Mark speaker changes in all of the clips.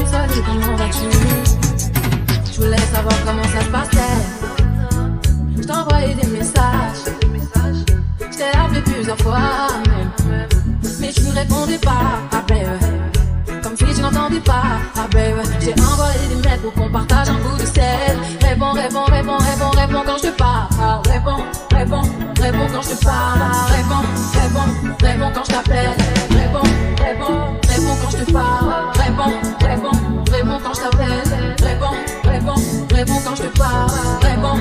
Speaker 1: Salut, comment vas-tu? Je voulais savoir comment ça se passait. Je t'envoyais des messages. Je t'ai appelé plusieurs fois même. Mais tu ne répondais pas, ah baby. Comme si tu n'entendais pas, ah baby. J'ai envoyé des mails pour qu'on partage un bout de sel. Réponds quand je te parle. Réponds quand je te parle. Réponds quand je t'appelle. Réponds quand je te parle. Réponds quand je t'appelle. Réponds quand je te parle. Réponds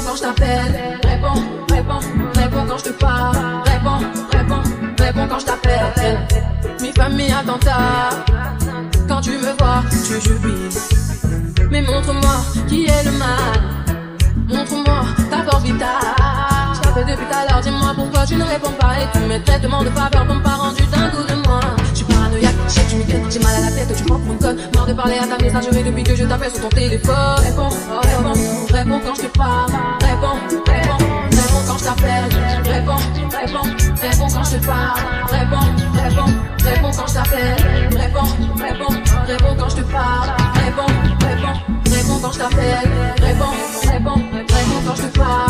Speaker 1: quand je t'appelle. Réponds quand je te parle. Réponds quand je t'appelle. Mi famille attentat. Quand tu me vois, tu jubiles. Mais montre-moi qui est le mal. Montre-moi ta force vitale. Je t'appelle depuis tout à l'heure, dis-moi pourquoi tu ne réponds pas. Et tu me traites de faveur pour me pas rendu d'un coup de moi. Je suis paranoïaque, je sais que tu me guettes. J'ai mal à la tête, tu prends pour une conne. Marre de parler à ta messagerie depuis que je t'appelle sur ton téléphone. Réponds quand je te parle. Réponds quand je t'appelle. Réponds quand je te parle. Réponds quand je t'appelle. Réponds quand je te parle. Réponds quand je t'appelle. Réponds quand je te parle.